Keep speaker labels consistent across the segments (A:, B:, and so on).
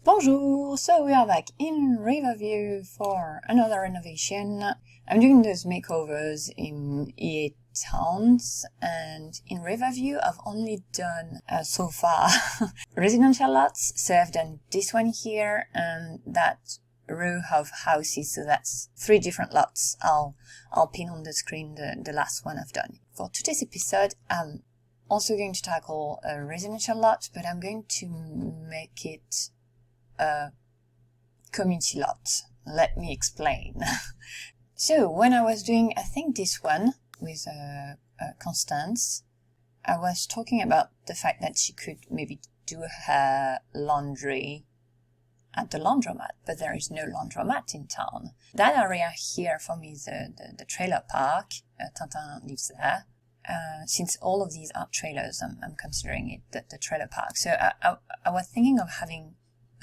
A: Bonjour! So we are back in Riverview for another renovation. I'm doing those makeovers in E8 towns, and in Riverview I've only done so far residential lots. So I've done this one here and that row of houses, so that's 3 different lots. I'll pin on the screen the last one I've done. For today's episode, I'm also going to tackle a residential lot, but I'm going to make it a community lot. Let me explain. So when I was doing, I think this one with Constance, I was talking about the fact that she could maybe do her laundry at the laundromat, but there is no laundromat in town. That area here for me is the trailer park. Tintin lives there. Since all of these are trailers, I'm considering it the trailer park. So I was thinking of having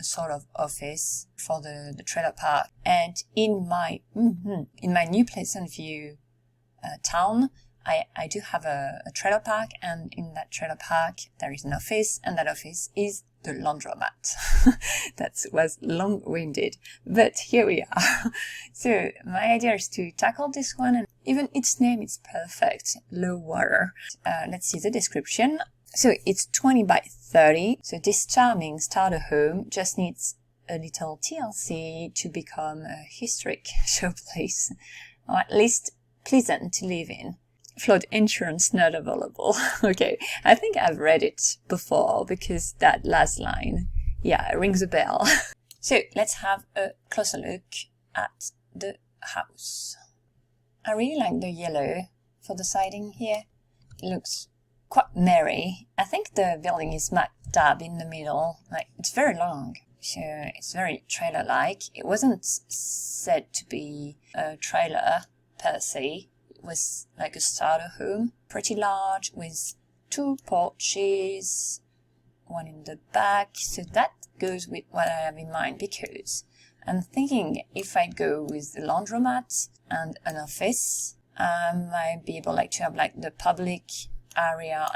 A: a sort of office for the trailer park. And in my new Pleasant View town, I do have a trailer park, and in that trailer park there is an office, and that office is the laundromat. That was long-winded, but here we are. So my idea is to tackle this one, and even its name is perfect, low water. Let's see the description. So it's 20 by 30. So this charming starter home just needs a little TLC to become a historic showplace, or at least pleasant to live in. Flood insurance not available. Okay, I think I've read it before because that last line, yeah, rings a bell. So let's have a closer look at the house. I really like the yellow for the siding here. It looks quite merry. I think the building is smack dab in the middle. Like, it's very long, so it's very trailer-like. It wasn't said to be a trailer per se. It was like a starter home, pretty large, with 2 porches, one in the back. So that goes with what I have in mind, because I'm thinking if I go with the laundromat and an office, I might be able to have like the public area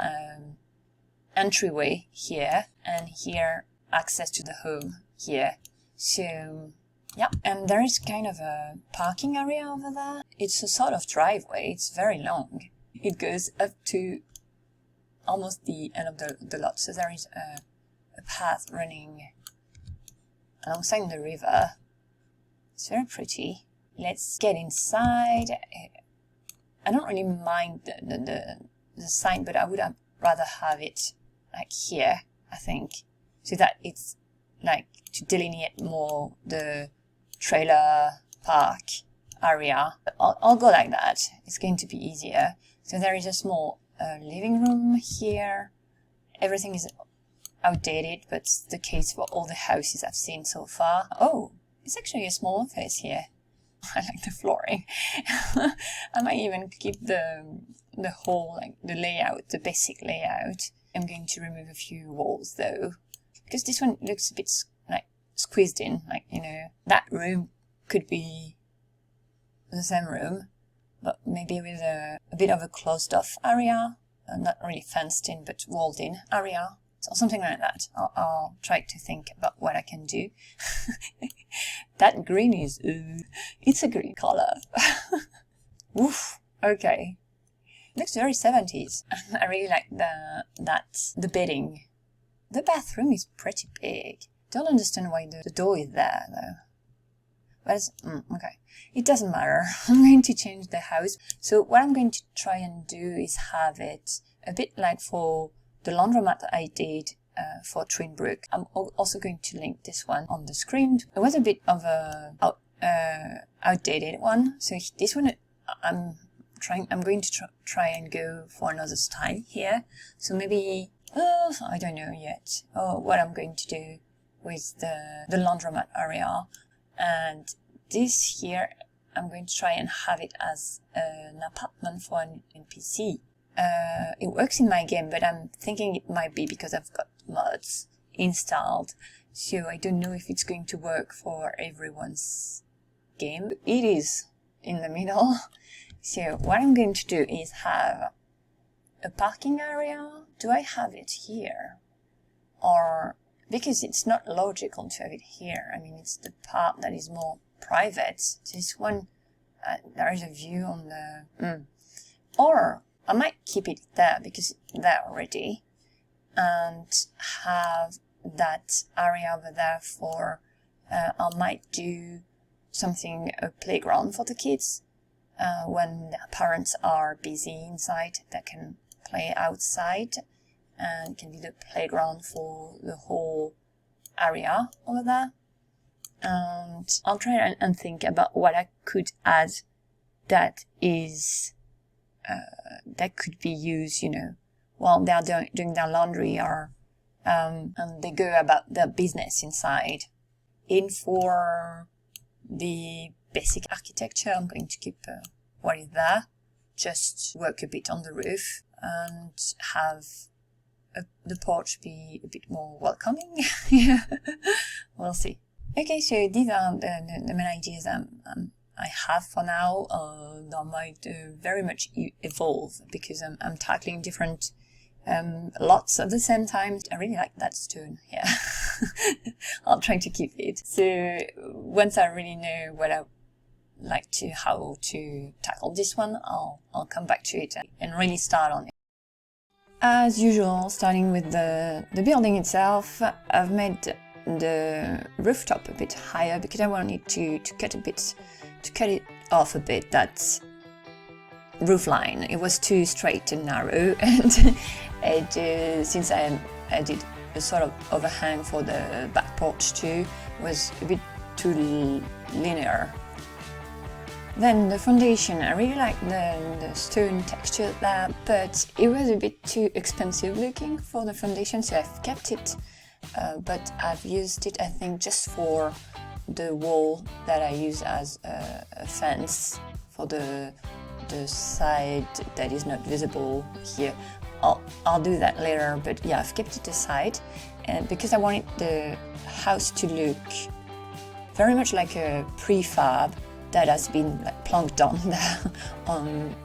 A: entryway here, and here access to the home here. So yeah, and there is kind of a parking area over there. It's a sort of driveway. It's very long. It goes up to almost the end of the lot. So there is a path running alongside the river. It's very pretty. Let's get inside. I don't really mind the sign, but I would have rather have it like here, I think, so that it's like to delineate more the trailer park area. But I'll go like that. It's going to be easier. So there is a small living room here. Everything is outdated, but it's the case for all the houses I've seen so far. Oh, it's actually a small office here. I like the flooring. I might even keep the whole, like the layout, the basic layout. I'm going to remove a few walls though, because this one looks a bit like squeezed in. Like, you know, that room could be the same room, but maybe with a bit of a closed off area, not really fenced in, but walled in area. Or something like that. I'll try to think about what I can do. That green is, it's a green color. Oof, okay. Looks very 70s. I really like the bedding. The bathroom is pretty big. Don't understand why the door is there though. But it's, okay. It doesn't matter. I'm going to change the house. So what I'm going to try and do is have it a bit like for the laundromat I did for Twinbrook. I'm also going to link this one on the screen. It was a bit of a outdated one. So this one, I'm going to try and go for another style here. So maybe, I don't know yet. What I'm going to do with the laundromat area. And this here, I'm going to try and have it as an apartment for an NPC. It works in my game, but I'm thinking it might be because I've got mods installed, so I don't know if it's going to work for everyone's game. It is in the middle. So what I'm going to do is have a parking area. Do I have it here? Or because it's not logical to have it here. I mean, it's the part that is more private. This one, there is a view on the... Or I might keep it there because it's there already, and have that area over there for... I might do something, a playground for the kids. When their parents are busy inside, they can play outside, and it can be the playground for the whole area over there. And I'll try and think about what I could add that is that could be used, you know, while they're doing their laundry, or and they go about their business inside. For the basic architecture, I'm going to keep what is there, just work a bit on the roof and have the porch be a bit more welcoming. Yeah, we'll see. Okay, so these are the main ideas I have for now. That might very much evolve because I'm tackling different lots at the same time. I really like that stone here. I'll try to keep it. So once I really know what I like to, how to tackle this one, I'll come back to it and really start on it. As usual, starting with the building itself, I've made the rooftop a bit higher because I wanted to cut it off a bit, that roof line. It was too straight and narrow, and since I did a sort of overhang for the back porch too, was a bit too linear. Then the foundation, I really like the stone texture there, but it was a bit too expensive looking for the foundation, so I've kept it, but I've used it, I think, just for the wall that I use as a fence for the side that is not visible here. I'll do that later, but yeah, I've kept it aside, and because I wanted the house to look very much like a prefab that has been like plunked on there on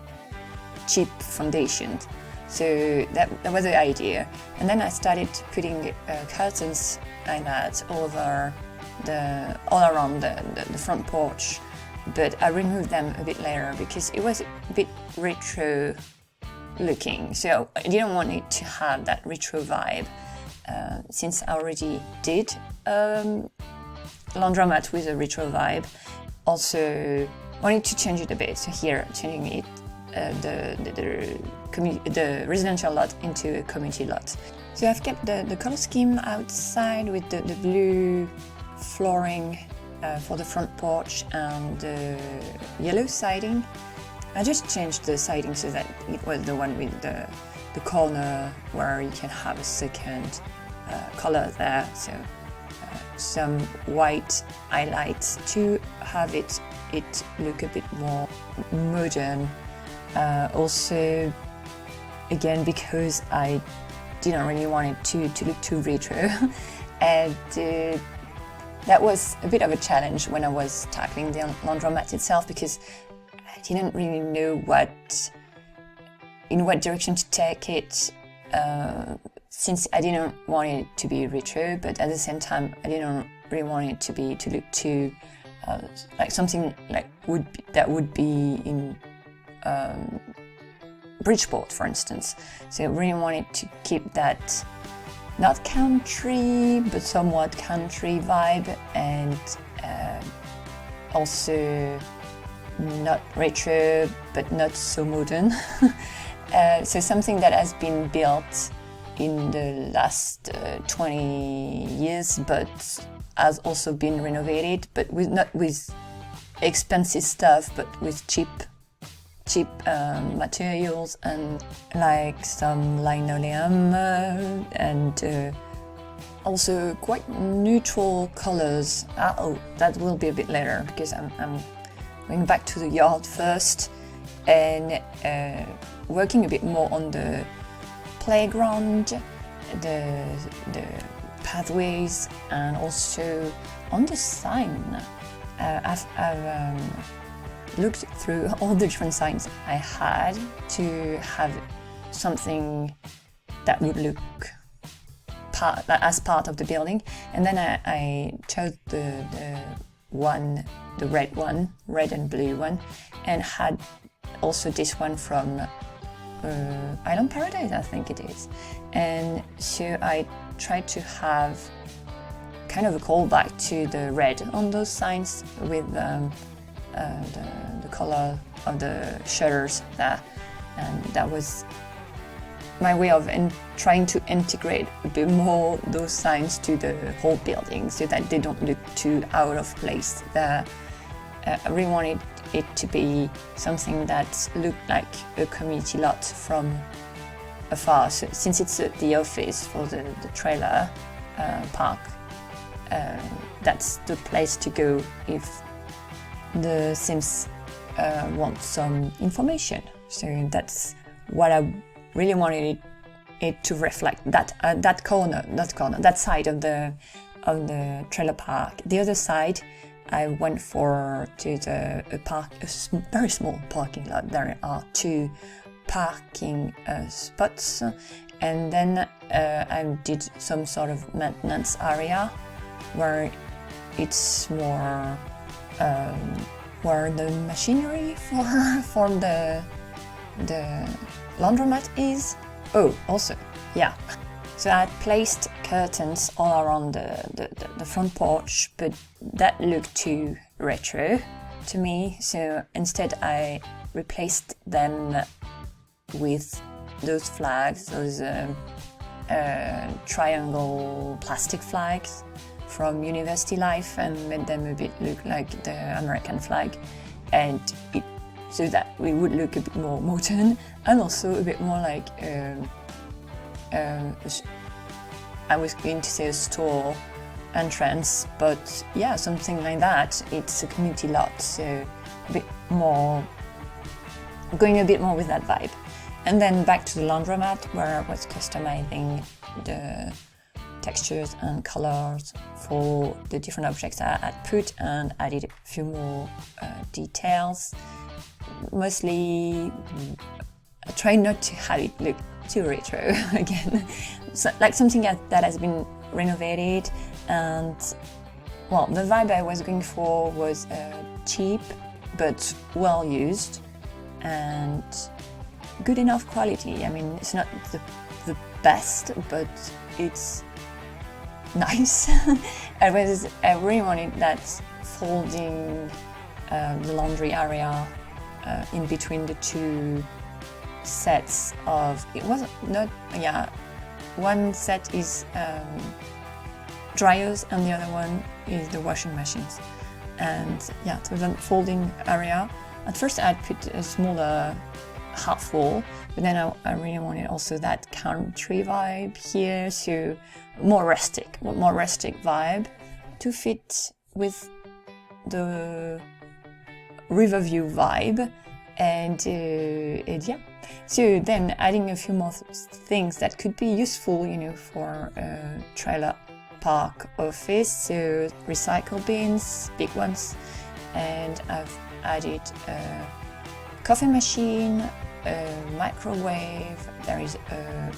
A: cheap foundations. So that was the idea. And then I started putting curtains like that all around the front porch, but I removed them a bit later because it was a bit retro looking. So I didn't want it to have that retro vibe, since I already did Laundromat with a retro vibe. Also wanted to change it a bit, so here changing it the residential lot into a community lot. So I've kept the color scheme outside with the blue flooring for the front porch and the yellow siding. I just changed the siding so that it was the one with the corner where you can have a second color there. So some white highlights to have it look a bit more modern. Also, again, because I didn't really want it to look too retro, and that was a bit of a challenge when I was tackling the laundromat itself, because I didn't really know in what direction to take it, since I didn't want it to be retro, but at the same time I didn't really want it to look too like something like that would be in Bridgeport, for instance. So I really wanted to keep that not country but somewhat country vibe, and also not retro but not so modern. So something that has been built in the last 20 years, but has also been renovated, but not with expensive stuff, but with cheap materials, and like some linoleum and also quite neutral colors. Oh, that will be a bit later, because I'm going back to the yard first and working a bit more on the playground, the pathways, and also on the sign. I've looked through all the different signs I had to have something that would look as part of the building. And then I chose the red and blue one, and had also this one from Island Paradise, I think it is. And so I tried to have kind of a callback to the red on those signs with the color of the shutters there, and that was my way of trying to integrate a bit more those signs to the whole building so that they don't look too out of place there. I really wanted it to be something that looked like a community lot from afar. So, since it's the office for the trailer park, that's the place to go if the Sims want some information. So that's what I really wanted it to reflect, that that side of the trailer park. The other side, I went to a very small parking lot. There are 2 parking spots, and then I did some sort of maintenance area where it's more where the machinery for the laundromat is. Oh, also, yeah. So I had placed curtains all around the front porch, but that looked too retro to me. So instead I replaced them with those flags, those triangle plastic flags from University Life, and made them a bit look like the American flag, and so that we would look a bit more modern and also a bit more like I was going to say a store entrance, but yeah, something like that. It's a community lot, so a bit more, going a bit more with that vibe. And then back to the laundromat, where I was customizing the textures and colors for the different objects I had put, and added a few more details. Mostly I try not to have it look too retro again. So, like something that has been renovated, and well, the vibe I was going for was cheap but well used and good enough quality. I mean, it's not the best, but it's nice. I really wanted that folding the laundry area in between the 2 sets of, it wasn't not, yeah, one set is dryers and the other one is the washing machines. And yeah, so the folding area, at first I'd put a smaller half wall, but then I really wanted also that country vibe here, so more rustic vibe to fit with the Riverview vibe, and yeah. So then adding a few more things that could be useful, for a trailer park office. So recycle bins, big ones, and I've added a coffee machine, a microwave, there is a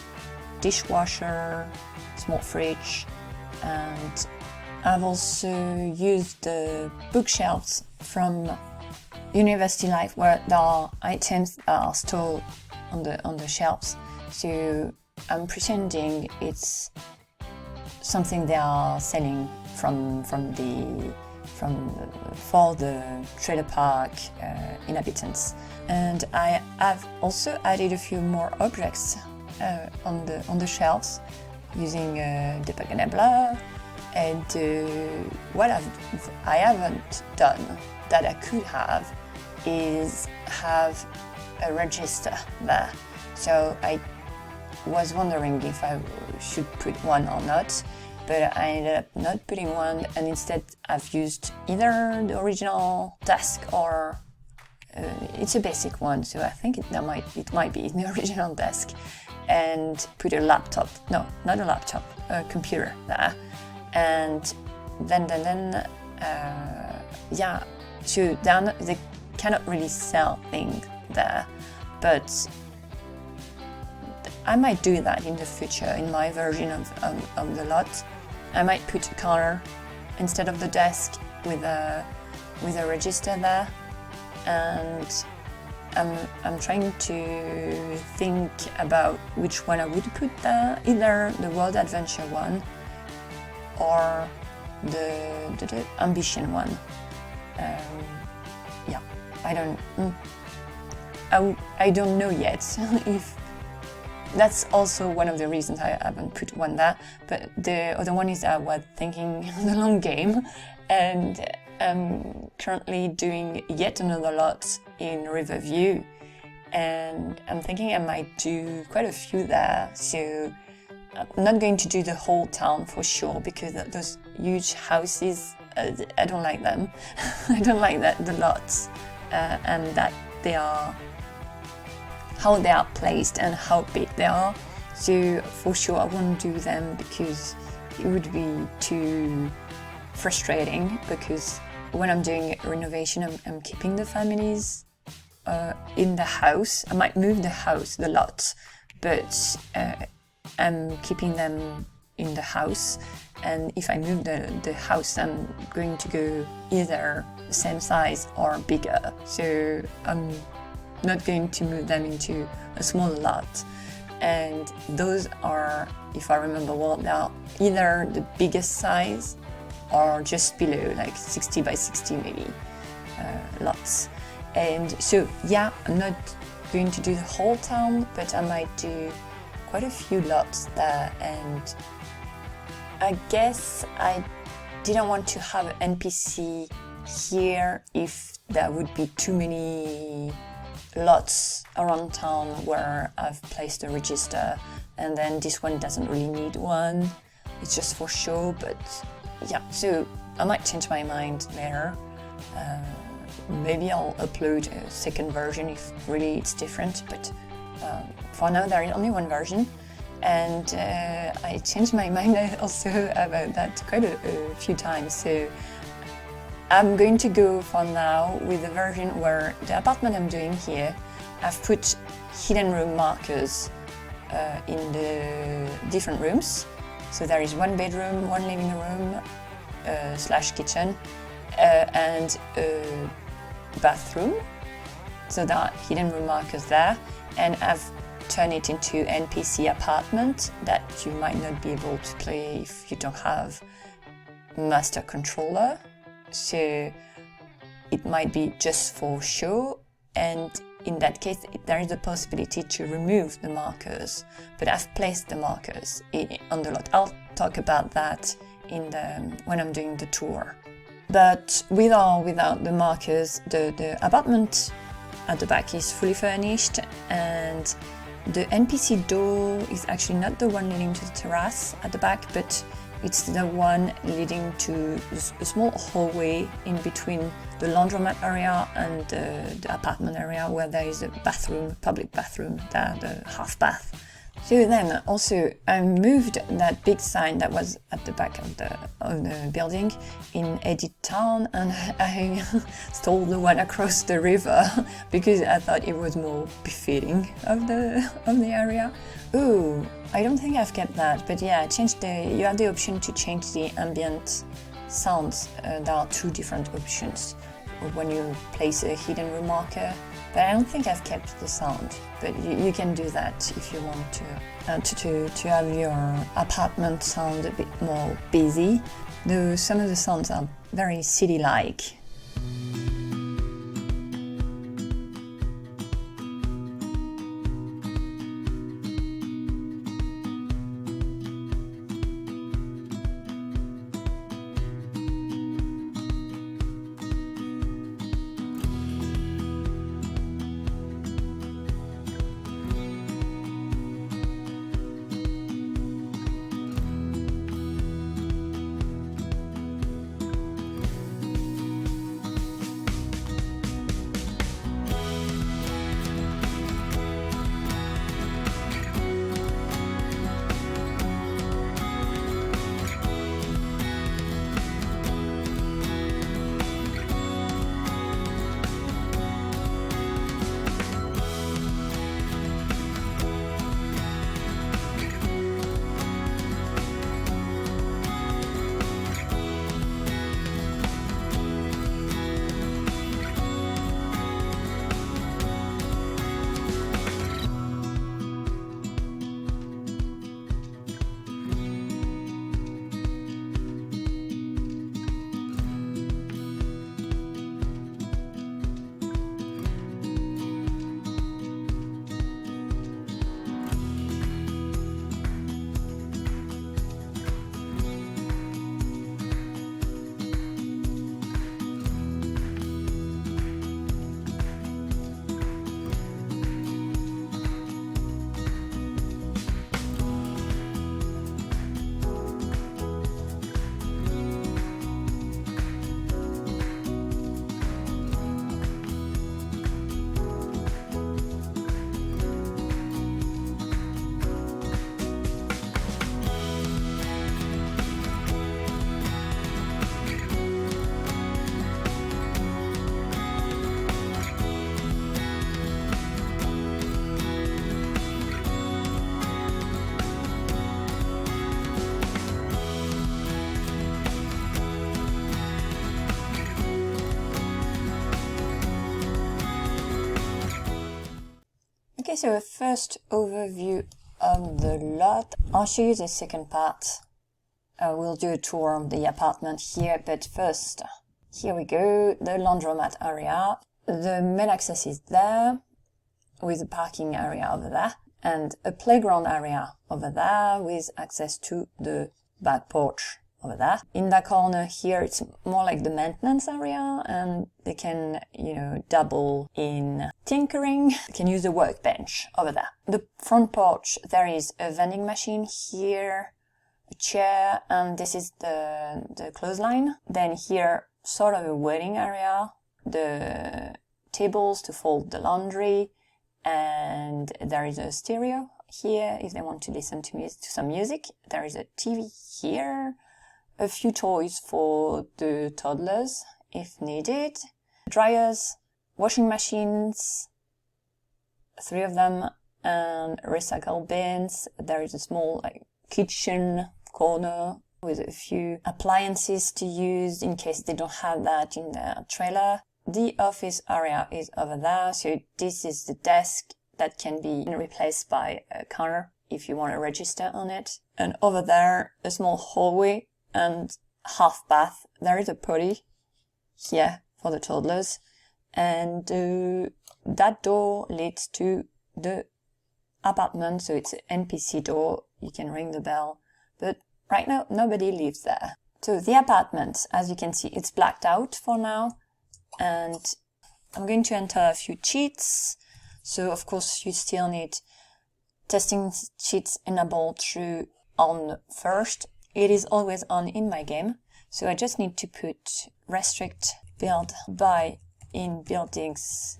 A: dishwasher, small fridge, and I've also used the bookshelves from University Life, where there are items that are stored on the shelves. So I'm pretending it's something they are selling for the trailer park inhabitants. And I have also added a few more objects on the shelves using des paganabla. And what I haven't done that I could have is have a register there. So I was wondering if I should put one or not, but I ended up not putting one, and instead I've used either the original desk or it's a basic one, so I think it might be the original desk, and put a laptop, no, not a laptop, a computer there. And then yeah, so they cannot really sell things there, but I might do that in the future in my version of the lot. I might put a counter instead of the desk with a register there, and I'm trying to think about which one I would put there, either the World Adventure one or the Ambition one. Yeah, I don't know yet if that's also one of the reasons I haven't put one there, but the other one is I was thinking the long game, and I'm currently doing yet another lot in Riverview, and I'm thinking I might do quite a few there, so I'm not going to do the whole town for sure, because those huge houses, I don't like them. I don't like the lots, and that they are, how they are placed and how big they are. So for sure I won't do them because it would be too frustrating, because when I'm doing renovation I'm keeping the families in the house. I might move the lot, but I'm keeping them in the house, and if I move the house I'm going to go either the same size or bigger, so I'm not going to move them into a smaller lot. And those are, if I remember well, they are either the biggest size or just below, like 60 by 60 maybe, lots. And so yeah, I'm not going to do the whole town, but I might do quite a few lots there. And I guess I didn't want to have an NPC here if there would be too many lots around town where I've placed a register, and then this one doesn't really need one, it's just for show. But yeah, so I might change my mind there. Maybe I'll upload a second version if really it's different, but for now there is only one version, and I changed my mind also about that quite a few times. So I'm going to go for now with the version where the apartment I'm doing here, I've put hidden room markers in the different rooms. So there is one bedroom, one living room slash kitchen, and a bathroom. So there are hidden room markers there, and I've turned it into NPC apartment that you might not be able to play if you don't have master controller. So it might be just for show, and in that case there is the possibility to remove the markers, but I've placed the markers on the lot. I'll talk about that when I'm doing the tour. But with or without the markers, the apartment at the back is fully furnished, and the NPC door is actually not the one leading to the terrace at the back, but it's the one leading to a small hallway in between the laundromat area and the apartment area, where there is a bathroom, public bathroom there, the half bath. So then also I moved that big sign that was at the back of the building in Edit Town, and I stole the one across the river because I thought it was more befitting of the area. Ooh, I don't think I've kept that, but yeah, you have the option to change the ambient sounds. There are two different options when you place a hidden room marker, but I don't think I've kept the sound. But you can do that if you want to have your apartment sound a bit more busy. Though some of the sounds are very city-like. Okay, so a first overview of the lot. I'll show you the second part. We'll do a tour of the apartment here, but first, here we go, the laundromat area. The main access is there, with a parking area over there, and a playground area over there with access to the back porch over there. In that corner here, it's more like the maintenance area, and they can, double in tinkering. They can use the workbench over there. The front porch, there is a vending machine here, a chair, and this is the clothesline. Then here, sort of a waiting area, the tables to fold the laundry, and there is a stereo here if they want to listen to some music. There is a TV here, a few toys for the toddlers if needed, dryers, washing machines, 3 of them, and recycle bins. There is a small kitchen corner with a few appliances to use in case they don't have that in their trailer. The office area is over there, so this is the desk that can be replaced by a counter if you want to register on it. And over there, a small hallway and half bath. There is a potty here for the toddlers, and that door leads to the apartment, so it's an NPC door. You can ring the bell, but right now nobody lives there. So the apartment, as you can see, it's blacked out for now, and I'm going to enter a few cheats. So of course you still need testing cheats enabled through on first. It is always on in my game, so I just need to put restrict build by in buildings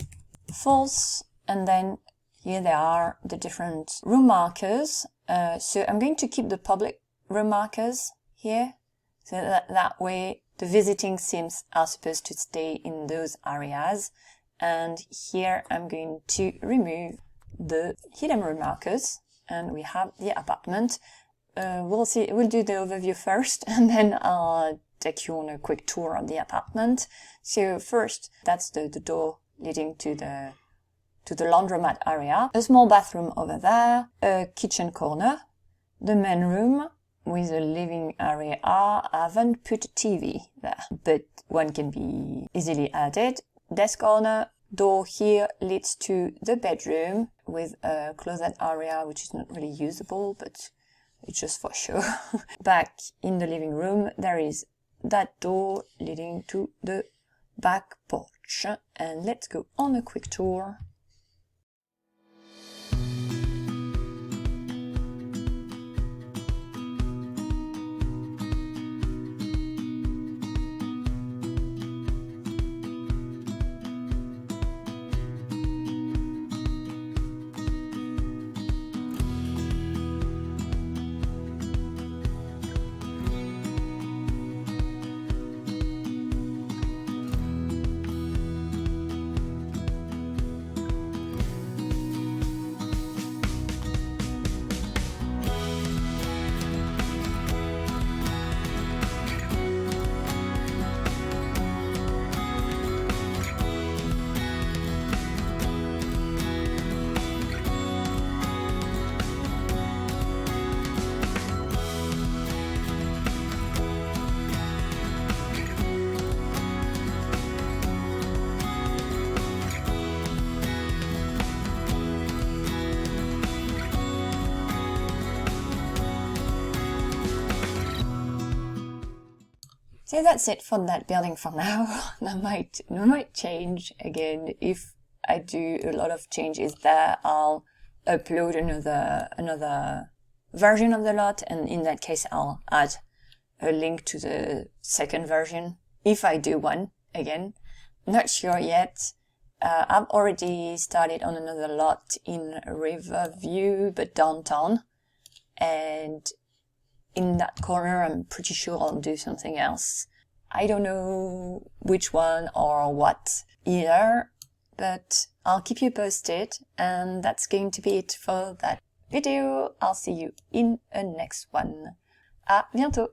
A: false, and then here they are, the different room markers. So I'm going to keep the public room markers here, so that way the visiting Sims are supposed to stay in those areas. And here I'm going to remove the hidden room markers, and we have the apartment. We'll do the overview first, and then I'll take you on a quick tour of the apartment. So first, that's the door leading to the laundromat area. A small bathroom over there, a kitchen corner, the main room with a living area. I haven't put a TV there, but one can be easily added. Desk corner, door here leads to the bedroom with a closet area, which is not really usable, but it's just for show. Back in the living room, there is that door leading to the back porch. And let's go on a quick tour. So that's it for that building for now. That might change again. If I do a lot of changes there, I'll upload another version of the lot, and in that case I'll add a link to the second version if I do one again. Not sure yet. I've already started on another lot in Riverview, but downtown, and in that corner I'm pretty sure I'll do something else. I don't know which one or what either, but I'll keep you posted, and that's going to be it for that video. I'll see you in a next one. À bientôt!